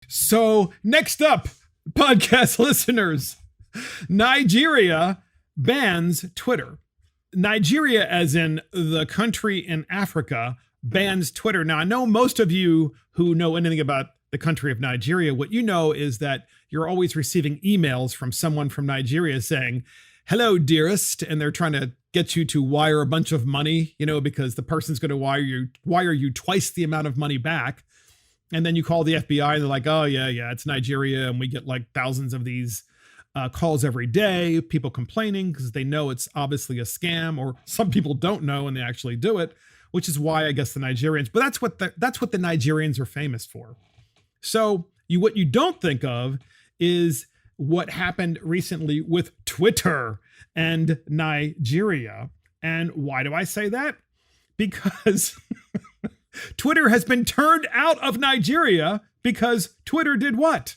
So next up, podcast listeners, Nigeria bans Twitter. Nigeria, as in the country in Africa, bans Twitter. Now, I know most of you who know anything about the country of Nigeria, what you know is that you're always receiving emails from someone from Nigeria saying, "Hello, dearest," and they're trying to get you to wire a bunch of money, because the person's going to wire you twice the amount of money back. And then you call the FBI and they're like, "Oh, yeah, it's Nigeria." And we get like thousands of these calls every day, people complaining because they know it's obviously a scam, or some people don't know and they actually do it, which is why I guess the Nigerians, but that's what the Nigerians are famous for. So what you don't think of is what happened recently with Twitter and Nigeria. And why do I say that? Because Twitter has been turned out of Nigeria because Twitter did what?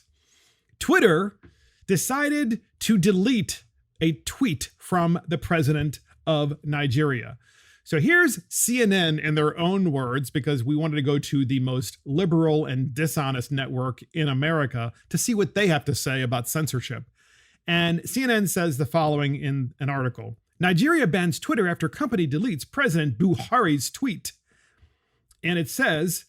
Twitter decided to delete a tweet from the president of Nigeria. So here's CNN in their own words, because we wanted to go to the most liberal and dishonest network in America to see what they have to say about censorship. And CNN says the following in an article: Nigeria bans Twitter after company deletes President Buhari's tweet. And it says,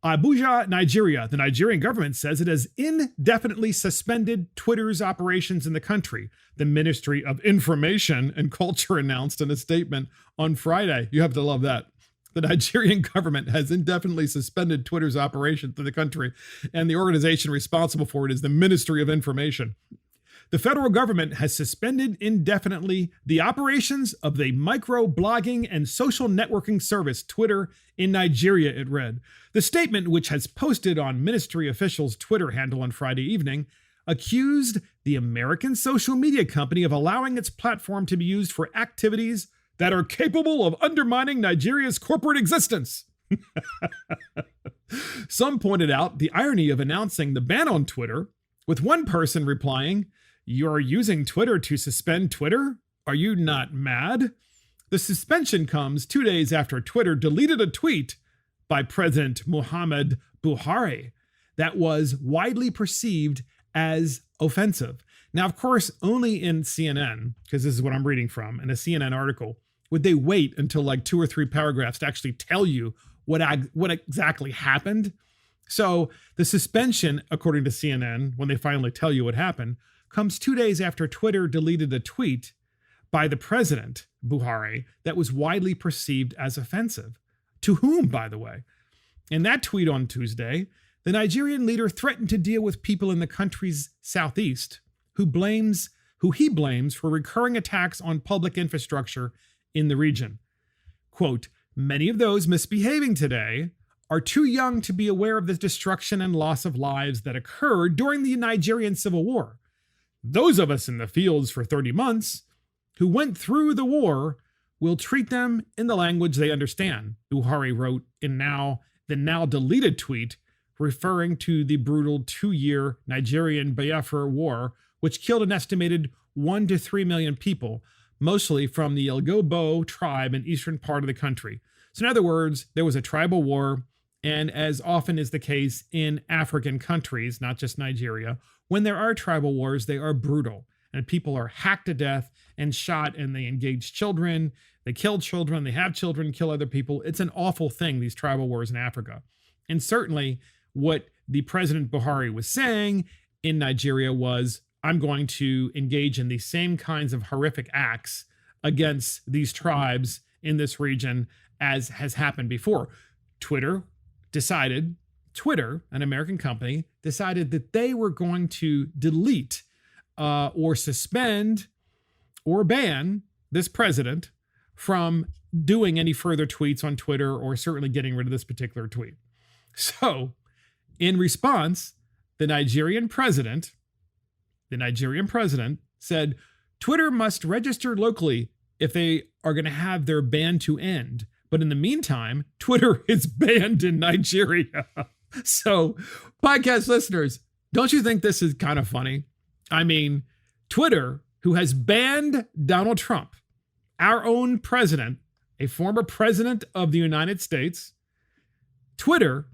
Abuja, Nigeria. The Nigerian government says it has indefinitely suspended Twitter's operations in the country. The Ministry of Information and Culture announced in a statement on Friday. You have to love that. The Nigerian government has indefinitely suspended Twitter's operations in the country, and the organization responsible for it is the Ministry of Information. The federal government has suspended indefinitely the operations of the micro-blogging and social networking service Twitter in Nigeria, it read. The statement, which has posted on ministry officials' Twitter handle on Friday evening, accused the American social media company of allowing its platform to be used for activities that are capable of undermining Nigeria's corporate existence. Some pointed out the irony of announcing the ban on Twitter, with one person replying, "You're using Twitter to suspend Twitter? Are you not mad?" The suspension comes 2 days after Twitter deleted a tweet by President Muhammad Buhari that was widely perceived as offensive. Now, of course, only in CNN, because this is what I'm reading from, in a CNN article, would they wait until like 2 or 3 paragraphs to actually tell you what exactly happened. So the suspension, according to CNN, when they finally tell you what happened, comes 2 days after Twitter deleted a tweet by the president, Buhari, that was widely perceived as offensive. To whom, by the way? In that tweet on Tuesday, the Nigerian leader threatened to deal with people in the country's southeast who he blames for recurring attacks on public infrastructure in the region. Quote, "Many of those misbehaving today are too young to be aware of the destruction and loss of lives that occurred during the Nigerian Civil War. Those of us in the fields for 30 months who went through the war will treat them in the language they understand," Buhari wrote in the now deleted tweet, referring to the brutal 2-year Nigerian Biafra War, which killed an estimated 1 to 3 million people, mostly from the Igbo tribe in eastern part of the country. So in other words, there was a tribal war, and as often is the case in African countries, not just Nigeria, when there are tribal wars, they are brutal, and people are hacked to death and shot, and they engage children, they kill children, they have children kill other people. It's an awful thing, these tribal wars in Africa. And certainly what the President Buhari was saying in Nigeria was, I'm going to engage in these same kinds of horrific acts against these tribes in this region as has happened before. Twitter, an American company, decided that they were going to delete or suspend or ban this president from doing any further tweets on Twitter, or certainly getting rid of this particular tweet. So, in response, the Nigerian president said, Twitter must register locally if they are going to have their ban to end. But in the meantime, Twitter is banned in Nigeria. So, podcast listeners, don't you think this is kind of funny? I mean, Twitter, who has banned Donald Trump, our own president, a former president of the United States, Twitter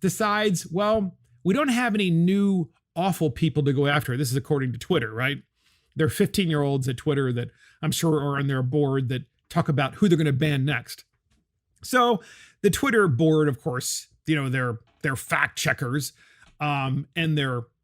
decides, well, we don't have any new awful people to go after. This is according to Twitter, right? There are 15-year-olds at Twitter that I'm sure are on their board that talk about who they're going to ban next. So the Twitter board, of course, they're fact checkers, and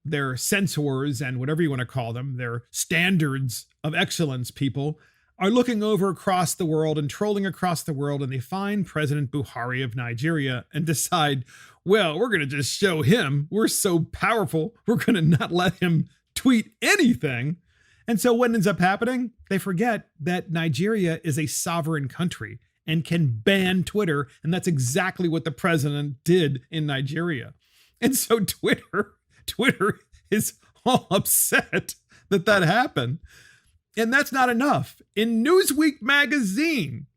their censors and whatever you want to call them, their standards of excellence people are looking over across the world and trolling across the world, and they find President Buhari of Nigeria and decide, well, we're going to just show him we're so powerful, we're going to not let him tweet anything. And so what ends up happening? They forget that Nigeria is a sovereign country and can ban Twitter, and that's exactly what the president did in Nigeria. And so Twitter is all upset that happened. And that's not enough. In Newsweek magazine,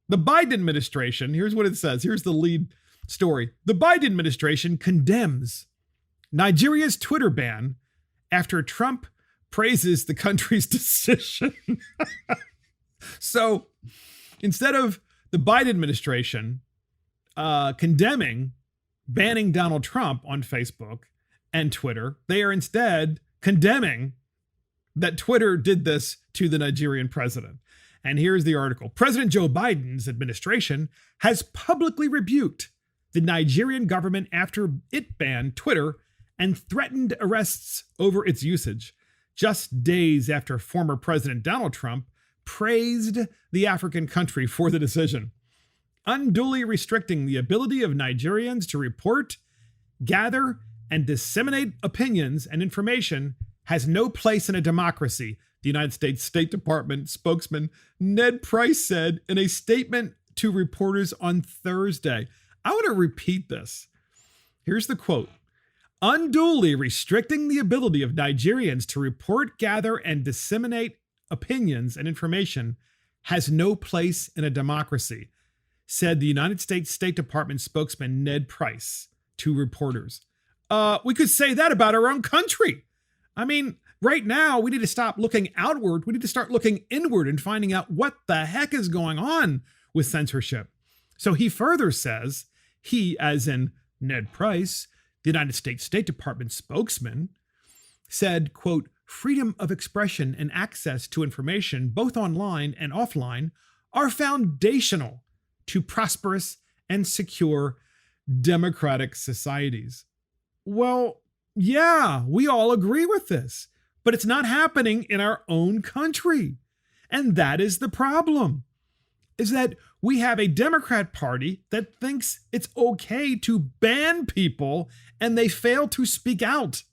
the Biden administration, here's what it says. Here's the lead story. The Biden administration condemns Nigeria's Twitter ban after Trump praises the country's decision. So instead of the Biden administration condemning banning Donald Trump on Facebook and Twitter, they are instead condemning that Twitter did this to the Nigerian president. And here's the article. President Joe Biden's administration has publicly rebuked the Nigerian government after it banned Twitter and threatened arrests over its usage, just days after former President Donald Trump praised the African country for the decision. Unduly restricting the ability of Nigerians to report, gather, and disseminate opinions and information has no place in a democracy, the United States State Department spokesman Ned Price said in a statement to reporters on Thursday. I want to repeat this. Here's the quote. Unduly restricting the ability of Nigerians to report, gather, and disseminate opinions and information has no place in a democracy, said the United States State Department spokesman Ned Price to reporters. We could say that about our own country. I mean, right now, we need to stop looking outward. We need to start looking inward and finding out what the heck is going on with censorship. So he further says, he, as in Ned Price, the United States State Department spokesman, said, quote, freedom of expression and access to information, both online and offline, are foundational to prosperous and secure democratic societies. Well, yeah, we all agree with this, but it's not happening in our own country. And that is the problem, is that we have a Democrat Party that thinks it's okay to ban people and they fail to speak out.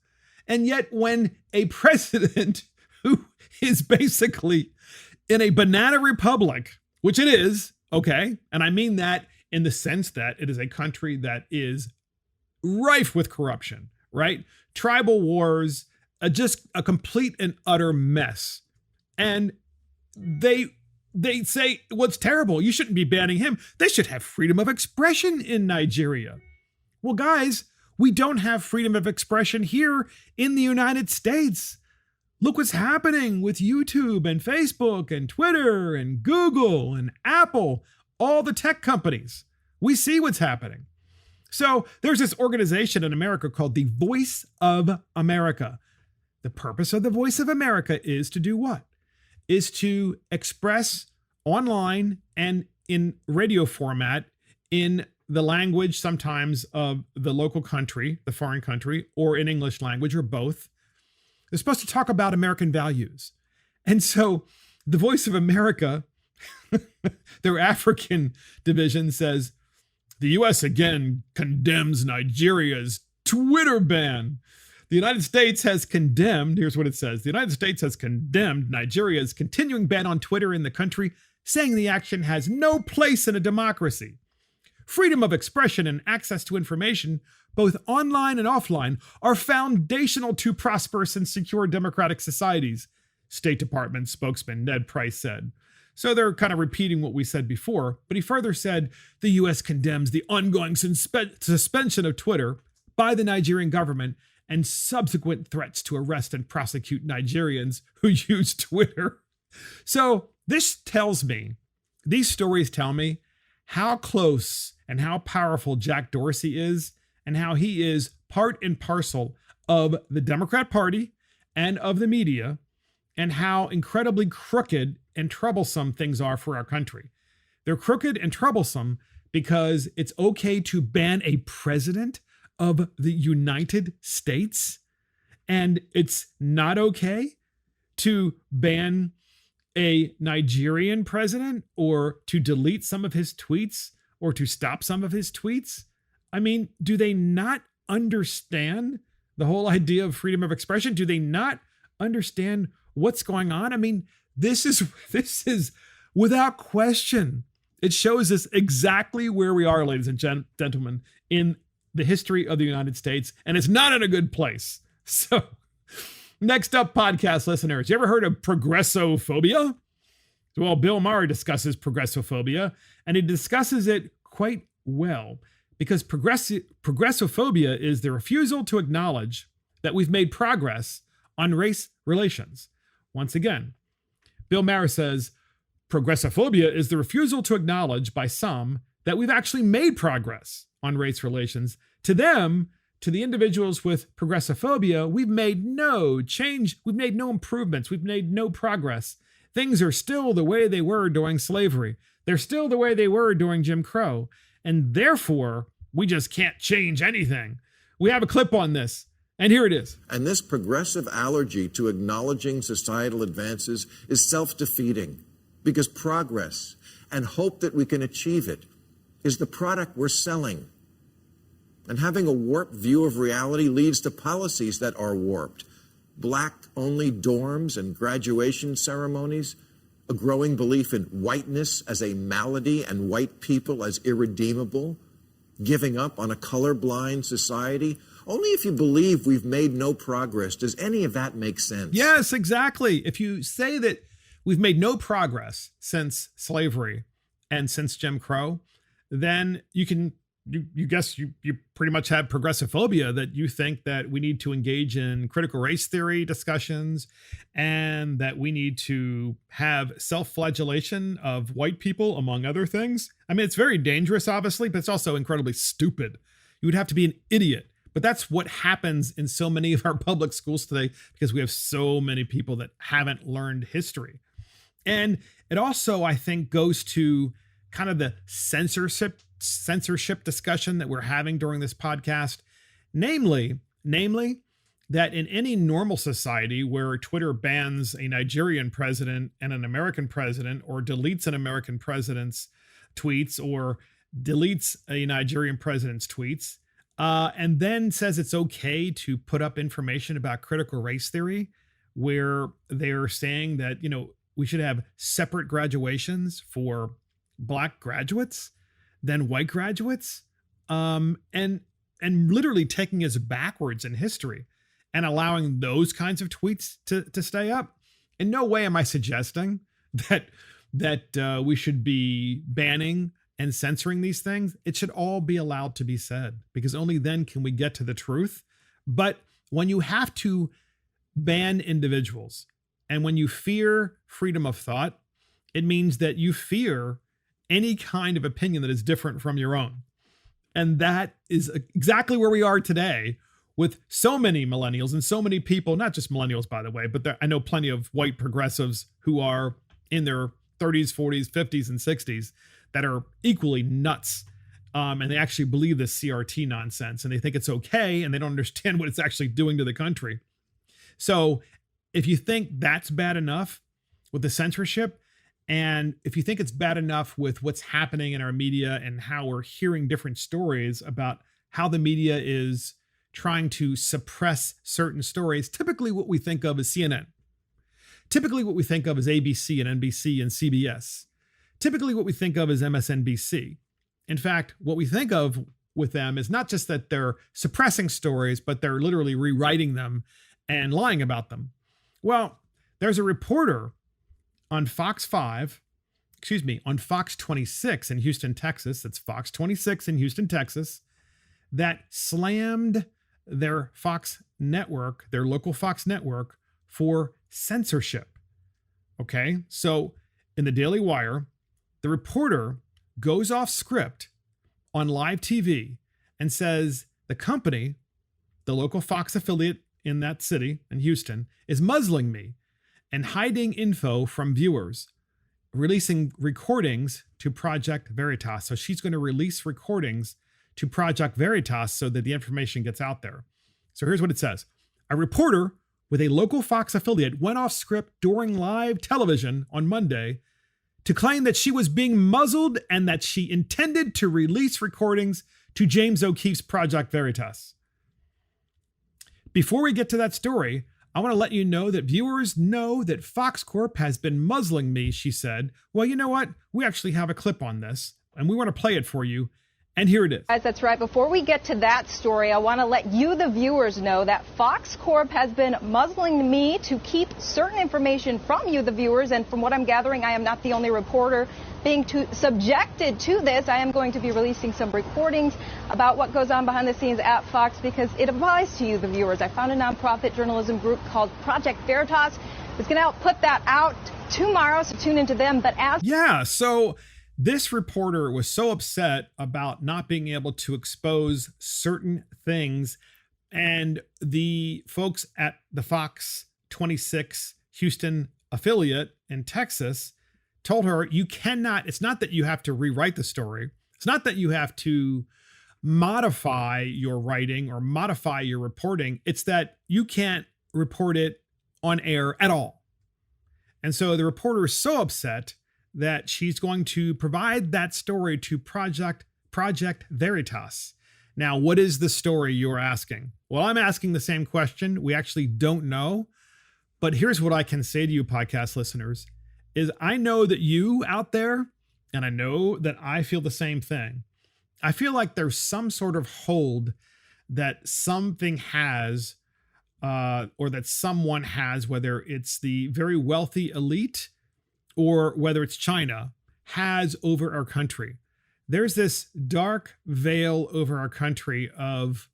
And yet when a president who is basically in a banana republic, which it is, okay, and I mean that in the sense that it is a country that is rife with corruption, right? Tribal wars, just a complete and utter mess. And they say, what's terrible? You shouldn't be banning him. They should have freedom of expression in Nigeria. Well, guys, we don't have freedom of expression here in the United States. Look what's happening with YouTube and Facebook and Twitter and Google and Apple, all the tech companies. We see what's happening. So there's this organization in America called the Voice of America. The purpose of the Voice of America is to do what? Is to express online and in radio format in the language sometimes of the local country, the foreign country, or in English language, or both. They're supposed to talk about American values. And so the Voice of America, their African division says, the U.S. again condemns Nigeria's Twitter ban. The United States has condemned, here's what it says, the United States has condemned Nigeria's continuing ban on Twitter in the country, saying the action has no place in a democracy. Freedom of expression and access to information, both online and offline, are foundational to prosperous and secure democratic societies, State Department spokesman Ned Price said. So they're kind of repeating what we said before, but he further said the U.S. condemns the ongoing suspension of Twitter by the Nigerian government and subsequent threats to arrest and prosecute Nigerians who use Twitter. So this tells me, these stories tell me how close and how powerful Jack Dorsey is and how he is part and parcel of the Democrat Party and of the media, and how incredibly crooked and troublesome things are for our country. They're crooked and troublesome because it's okay to ban a president of the United States, and it's not okay to ban a Nigerian president or to delete some of his tweets or to stop some of his tweets. I mean, do they not understand the whole idea of freedom of expression? Do they not understand what's going on? I mean, this is without question. It shows us exactly where we are, ladies and gentlemen, in the history of the United States, and it's not in a good place. So, next up, podcast listeners, you ever heard of progressophobia? Well, Bill Maher discusses progressophobia, and he discusses it quite well, because progressophobia is the refusal to acknowledge that we've made progress on race relations. Once again, Bill Maher says, progressophobia is the refusal to acknowledge by some that we've actually made progress on race relations. To them, to the individuals with progressophobia, we've made no change. We've made no improvements. We've made no progress. Things are still the way they were during slavery. They're still the way they were during Jim Crow. And therefore, we just can't change anything. We have a clip on this, and here it is. And this progressive allergy to acknowledging societal advances is self-defeating, because progress and hope that we can achieve it is the product we're selling. And having a warped view of reality leads to policies that are warped. Black-only dorms and graduation ceremonies, a growing belief in whiteness as a malady and white people as irredeemable, giving up on a colorblind society. Only if you believe we've made no progress does any of that make sense. Yes, exactly. If you say that we've made no progress since slavery and since Jim Crow, then you pretty much have progressophobia, that you think that we need to engage in critical race theory discussions and that we need to have self-flagellation of white people, among other things. I mean, it's very dangerous, obviously, but it's also incredibly stupid. You would have to be an idiot. But that's what happens in so many of our public schools today, because we have so many people that haven't learned history. And it also, I think, goes to kind of the censorship discussion that we're having during this podcast. Namely, that in any normal society where Twitter bans a Nigerian president and an American president, or deletes an American president's tweets, or deletes a Nigerian president's tweets, and then says it's okay to put up information about critical race theory, where they're saying that, we should have separate graduations for Black graduates than white graduates, and literally taking us backwards in history and allowing those kinds of tweets to stay up. In no way am I suggesting that we should be banning and censoring these things. It should all be allowed to be said, because only then can we get to the truth. But when you have to ban individuals, and when you fear freedom of thought, it means that you fear any kind of opinion that is different from your own. And that is exactly where we are today, with so many millennials and so many people, not just millennials, by the way, but I know plenty of white progressives who are in their 30s, 40s, 50s, and 60s that are equally nuts. And they actually believe this CRT nonsense, and they think it's okay, and they don't understand what it's actually doing to the country. So if you think that's bad enough with the censorship, and if you think it's bad enough with what's happening in our media and how we're hearing different stories about how the media is trying to suppress certain stories, typically what we think of is CNN. Typically what we think of is ABC and NBC and CBS. Typically what we think of is MSNBC. In fact, what we think of with them is not just that they're suppressing stories, but they're literally rewriting them and lying about them. Well, there's a reporter on Fox 26 in Houston, Texas. That's Fox 26 in Houston, Texas, that slammed their Fox network, their local Fox network, for censorship. Okay, so in the Daily Wire, the reporter goes off script on live TV and says the company, the local Fox affiliate in that city, in Houston, is muzzling me and hiding info from viewers, releasing recordings to Project Veritas. So she's going to release recordings to Project Veritas so that the information gets out there. So here's what it says. A reporter with a local Fox affiliate went off script during live television on Monday to claim that she was being muzzled and that she intended to release recordings to James O'Keefe's Project Veritas. Before we get to that story, I want to let you know that viewers know that Fox Corp has been muzzling me, she said. Well, you know what? We actually have a clip on this, and we want to play it for you. And here it is. Guys, that's right. Before we get to that story, I want to let you, the viewers, know that Fox Corp has been muzzling me to keep certain information from you, the viewers. And from what I'm gathering, I am not the only reporter being subjected to this. I am going to be releasing some recordings about what goes on behind the scenes at Fox because it applies to you, the viewers. I found a nonprofit journalism group called Project Veritas. It's going to help put that out tomorrow, so tune into them. But so this reporter was so upset about not being able to expose certain things, and the folks at the Fox 26 Houston affiliate in Texas told her, you cannot, it's not that you have to rewrite the story. It's not that you have to modify your writing or modify your reporting. It's that you can't report it on air at all. And so the reporter is so upset that she's going to provide that story to Project Veritas. Now, what is the story you're asking? Well, I'm asking the same question. We actually don't know. But here's what I can say to you, podcast listeners, is I know that you out there, and I know that I feel the same thing. I feel like there's some sort of hold that something has, or that someone has, whether it's the very wealthy elite or whether it's China, has over our country. There's this dark veil over our country of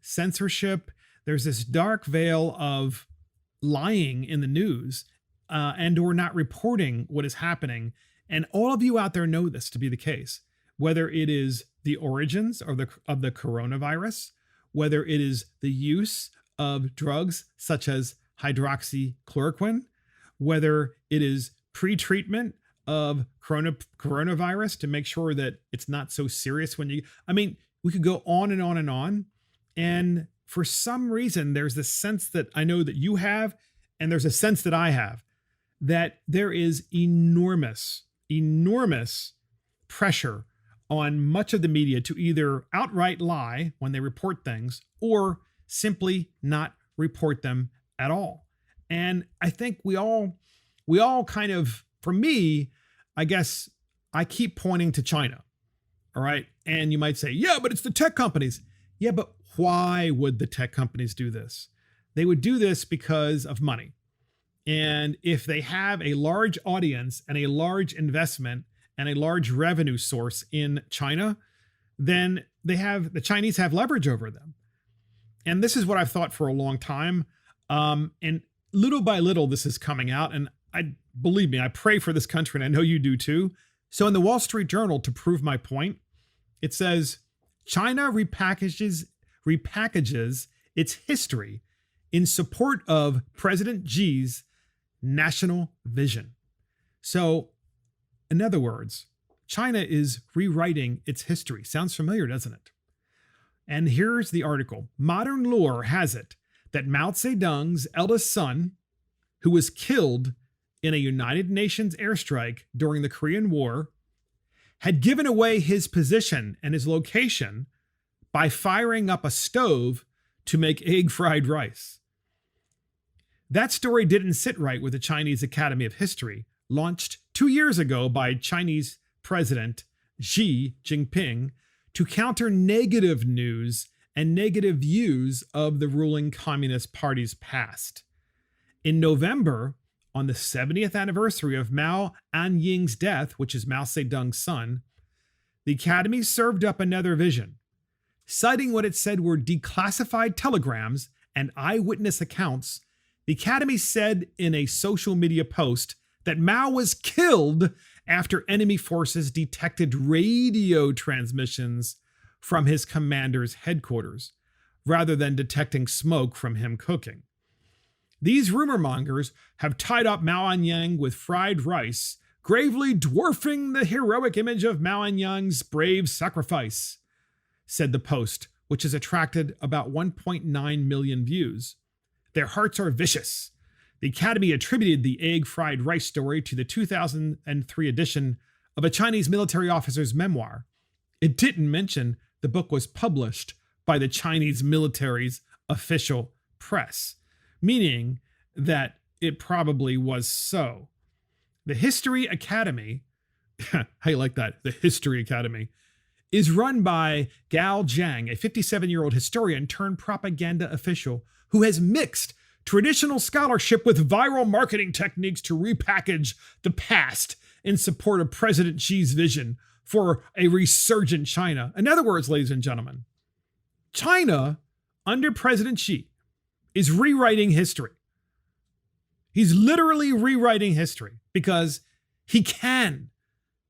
censorship. There's this dark veil of lying in the news and or not reporting what is happening. And all of you out there know this to be the case, whether it is the origins of the coronavirus, whether it is the use of drugs such as hydroxychloroquine, whether it is pre-treatment of coronavirus to make sure that it's not so serious we could go on and on and on. And for some reason, there's this sense that I know that you have, and there's a sense that I have, that there is enormous pressure on much of the media to either outright lie when they report things or simply not report them at all. And I think we all kind of, for me, I guess I keep pointing to China. All right. And you might say, yeah, but it's the tech companies. Yeah, but why would the tech companies do this? They would do this because of money. And if they have a large audience and a large investment and a large revenue source in China, then the Chinese have leverage over them. And this is what I've thought for a long time. And little by little, this is coming out. And believe me, I pray for this country, and I know you do too. So in the Wall Street Journal, to prove my point, it says, China repackages its history in support of President Xi's national vision. So, in other words, China is rewriting its history. Sounds familiar, doesn't it? And here's the article. Modern lore has it that Mao Zedong's eldest son, who was killed in a United Nations airstrike during the Korean War, had given away his position and his location by firing up a stove to make egg fried rice. That story didn't sit right with the Chinese Academy of History, launched 2 years ago by Chinese President Xi Jinping to counter negative news and negative views of the ruling Communist Party's past. In November, on the 70th anniversary of Mao Anying's death, which is Mao Zedong's son, the Academy served up another vision. Citing what it said were declassified telegrams and eyewitness accounts, the Academy said in a social media post that Mao was killed after enemy forces detected radio transmissions from his commander's headquarters. rather than detecting smoke from him cooking. These rumor mongers have tied up Mao Anyang with fried rice, gravely dwarfing the heroic image of Mao Anyang's brave sacrifice, said the Post, which has attracted about 1.9 million views. Their hearts are vicious. The Academy attributed the egg fried rice story to the 2003 edition of a Chinese military officer's memoir. It didn't mention the book was published by the Chinese military's official press, meaning that it probably was so. The History Academy, how you like that? The History Academy is run by Gao Jiang, a 57-year-old historian turned propaganda official who has mixed traditional scholarship with viral marketing techniques to repackage the past in support of President Xi's vision for a resurgent China. In other words, ladies and gentlemen, China under President Xi is rewriting history. He's literally rewriting history because he can,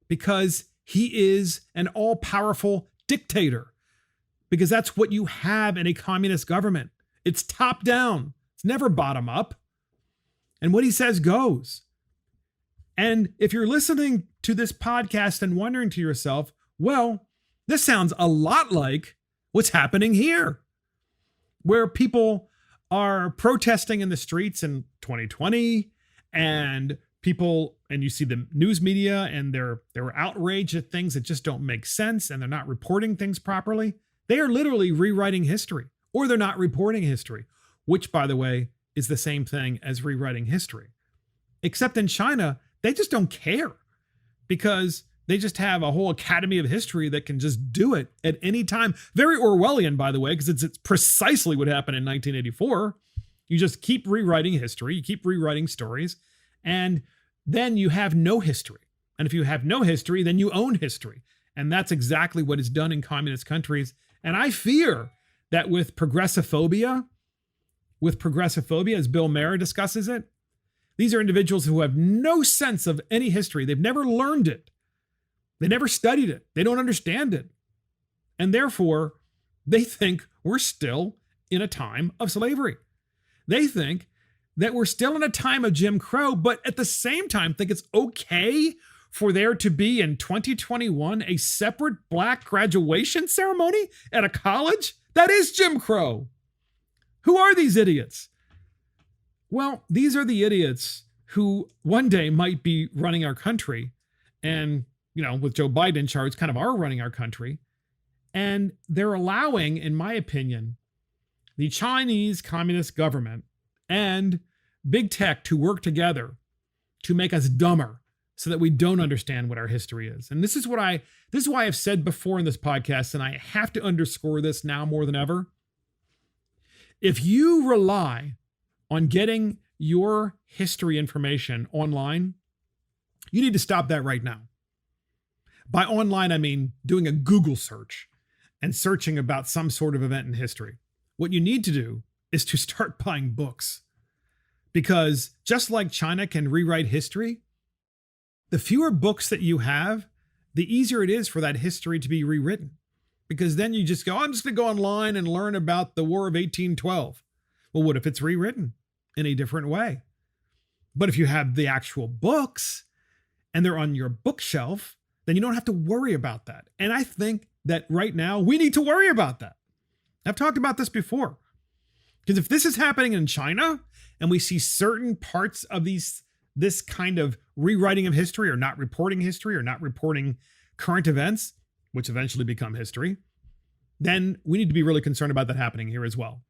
because he is an all-powerful dictator, because that's what you have in a communist government. It's top down. It's never bottom up. And what he says goes. And if you're listening to this podcast and wondering to yourself, well, this sounds a lot like what's happening here, where people are protesting in the streets in 2020, and people, and you see the news media, and they're outraged at things that just don't make sense, and they're not reporting things properly. They are literally rewriting history, or they're not reporting history, which, by the way, is the same thing as rewriting history. Except in China, they just don't care, because they just have a whole academy of history that can just do it at any time. Very Orwellian, by the way, because it's precisely what happened in 1984. You just keep rewriting history, you keep rewriting stories, and then you have no history. And if you have no history, then you own history. And that's exactly what is done in communist countries. And I fear that with progressophobia, as Bill Maher discusses it, these are individuals who have no sense of any history. They've never learned it. They never studied it. They don't understand it. And therefore, they think we're still in a time of slavery. They think that we're still in a time of Jim Crow, but at the same time think it's okay for there to be in 2021 a separate Black graduation ceremony at a college? That is Jim Crow. Who are these idiots? Well, these are the idiots who one day might be running our country, and, you know, with Joe Biden in charge, kind of are running our country. And they're allowing, in my opinion, the Chinese Communist government and big tech to work together to make us dumber so that we don't understand what our history is. And this is why I've said before in this podcast, and I have to underscore this now more than ever. If you rely on getting your history information online, you need to stop that right now. By online, I mean doing a Google search and searching about some sort of event in history. What you need to do is to start buying books. Because just like China can rewrite history, the fewer books that you have, the easier it is for that history to be rewritten. Because then you just go, I'm just going to go online and learn about the War of 1812. Well, what if it's rewritten in a different way? But if you have the actual books and they're on your bookshelf, then you don't have to worry about that. And I think that right now we need to worry about that. I've talked about this before. Because if this is happening in China and we see certain parts of this kind of rewriting of history, or not reporting history, or not reporting current events, which eventually become history, then we need to be really concerned about that happening here as well.